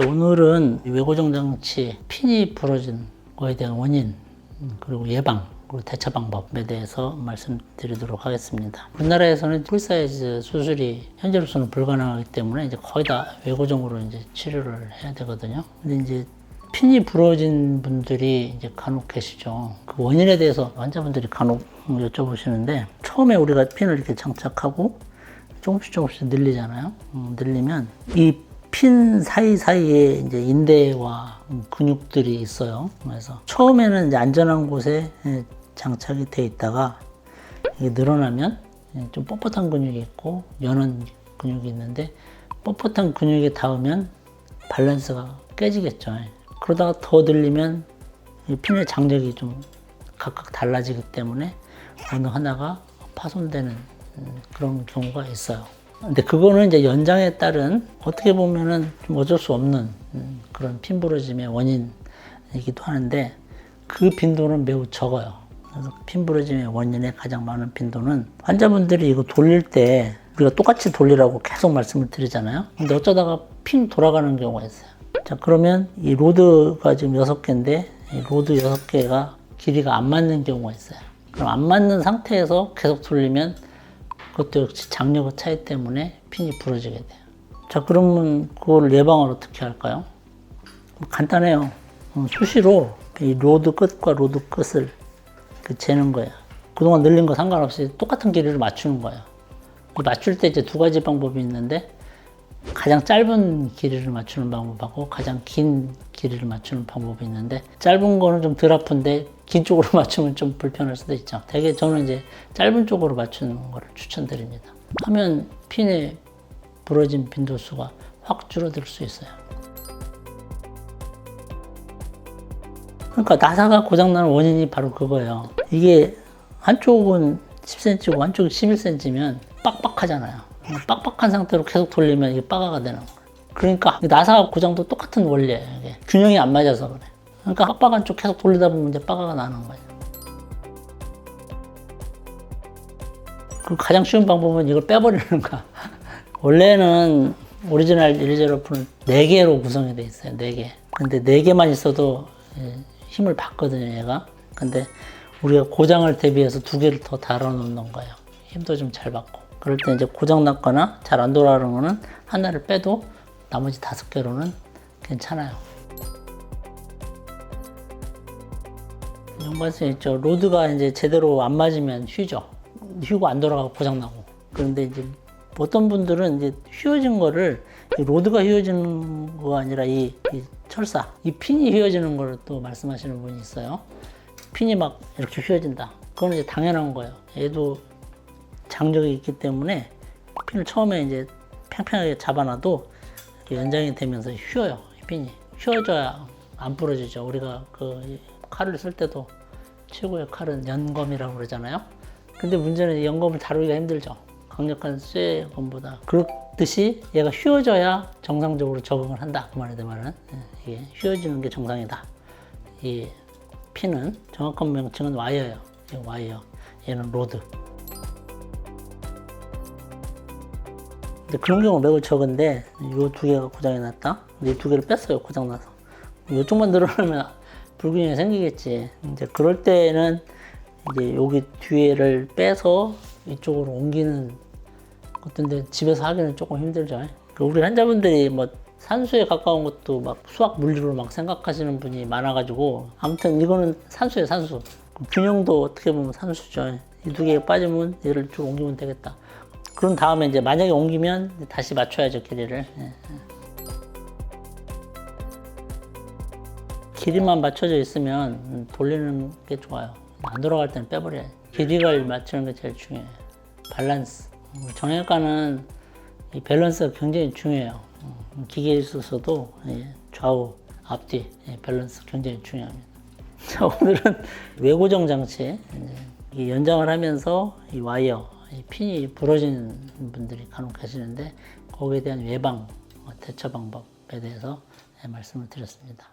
오늘은 외고정 장치 핀이 부러진 거에 대한 원인, 그리고 예방, 그리고 대처 방법에 대해서 말씀드리도록 하겠습니다. 우리나라에서는 풀사이즈 수술이 현재로서는 불가능하기 때문에 이제 거의 다 외고정으로 이제 치료를 해야 되거든요. 근데 이제 핀이 부러진 분들이 이제 간혹 계시죠. 그 원인에 대해서 환자분들이 간혹 여쭤보시는데, 처음에 우리가 핀을 이렇게 장착하고 조금씩 늘리잖아요. 늘리면 이 핀 사이사이에 이제 인대와 근육들이 있어요. 그래서 처음에는 이제 안전한 곳에 장착이 돼 있다가 이게 늘어나면 좀 뻣뻣한 근육이 있고 연한 근육이 있는데, 뻣뻣한 근육에 닿으면 밸런스가 깨지겠죠. 그러다가 더 늘리면 이 핀의 장력이 좀 각각 달라지기 때문에 어느 하나가 파손되는 그런 경우가 있어요. 근데 그거는 이제 연장에 따른 어떻게 보면은 좀 어쩔 수 없는 그런 핀 부러짐의 원인이기도 하는데, 그 빈도는 매우 적어요. 그래서 핀 부러짐의 원인의 가장 많은 빈도는, 환자분들이 이거 돌릴 때 우리가 똑같이 돌리라고 계속 말씀을 드리잖아요. 근데 어쩌다가 핀 돌아가는 경우가 있어요. 자, 그러면 이 로드가 지금 6개인데 이 로드 6개가 길이가 안 맞는 경우가 있어요. 그럼 안 맞는 상태에서 계속 돌리면 그것도 역시 장력의 차이 때문에 핀이 부러지게 돼요. 자, 그러면 그걸 예방을 어떻게 할까요? 간단해요. 수시로 이 로드 끝과 로드 끝을 재는 거예요. 그동안 늘린 거 상관없이 똑같은 길이를 맞추는 거예요. 맞출 때 이제 두 가지 방법이 있는데, 가장 짧은 길이를 맞추는 방법하고 가장 긴 길이를 맞추는 방법이 있는데, 짧은 거는 좀 덜 아픈데 긴 쪽으로 맞추면 좀 불편할 수도 있죠. 되게 저는 이제 짧은 쪽으로 맞추는 거를 추천드립니다. 하면 핀의 부러진 빈도수가 확 줄어들 수 있어요. 그러니까 나사가 고장나는 원인이 바로 그거예요. 이게 한쪽은 10cm고 한쪽이 11cm면 빡빡하잖아요. 빡빡한 상태로 계속 돌리면 이게 빠가가 되는 거예요. 그러니까 나사 고장도 똑같은 원리예요. 이게 균형이 안 맞아서 그래. 그러니까 빡빡한 쪽 계속 돌리다 보면 이제 빠가가 나는 거예요. 그 가장 쉬운 방법은 이걸 빼버리는 거야. 원래는 오리지널 1제로프는 4개로 구성이 돼 있어요. 4개. 근데 4개만 있어도 힘을 받거든요, 얘가. 근데 우리가 고장을 대비해서 2개를 더 달아 놓는 거예요. 힘도 좀 잘 받고. 그럴 때 이제 고장 났거나 잘 안 돌아가는 거는 하나를 빼도 나머지 5개로는 괜찮아요. 연관성 있죠. 로드가 이제 제대로 안 맞으면 휘죠. 휘고 안 돌아가고 고장 나고. 그런데 이제 어떤 분들은 이제 휘어진 거를, 이 로드가 휘어지는 거가 아니라 이 철사, 이 핀이 휘어지는 거를 또 말씀하시는 분이 있어요. 핀이 막 이렇게 휘어진다. 그건 이제 당연한 거예요. 얘도 장력이 있기 때문에 핀을 처음에 이제 팽팽하게 잡아놔도 연장이 되면서 휘어요. 핀이 휘어져야 안 부러지죠. 우리가 그 칼을 쓸 때도 최고의 칼은 연검이라고 그러잖아요. 근데 문제는 연검을 다루기가 힘들죠. 강력한 쇠검보다. 그렇듯이 얘가 휘어져야 정상적으로 적응을 한다. 그 말이 내 말은 이게 휘어지는 게 정상이다. 이 핀은 정확한 명칭은 와이어예요. 와이어. 얘는 로드. 근데 그런 경우 매우 적은데, 이 2개가 고장이 났다? 근데 이 2개를 뺐어요, 고장나서. 이쪽만 늘어나면 불균형이 생기겠지. 이제 그럴 때는 이제 여기 뒤에를 빼서 이쪽으로 옮기는 것인데, 집에서 하기는 조금 힘들죠. 우리 환자분들이 뭐 산수에 가까운 것도 막 수학 물리로 막 생각하시는 분이 많아가지고, 아무튼 이거는 산수예요, 산수. 균형도 어떻게 보면 산수죠. 이 2개가 빠지면 얘를 쭉 옮기면 되겠다. 그런 다음에 이제 만약에 옮기면 다시 맞춰야죠, 길이를. 길이만 맞춰져 있으면 돌리는 게 좋아요. 안 돌아갈 때는 빼버려야지. 길이를 맞추는 게 제일 중요해요. 밸런스. 정형외과는 이 밸런스가 굉장히 중요해요. 기계에 있어서도 좌우, 앞뒤 밸런스 굉장히 중요합니다. 자, 오늘은 외고정 장치, 연장을 하면서 이 와이어, 이 핀이 부러지는 분들이 간혹 계시는데, 거기에 대한 예방, 대처 방법에 대해서 말씀을 드렸습니다.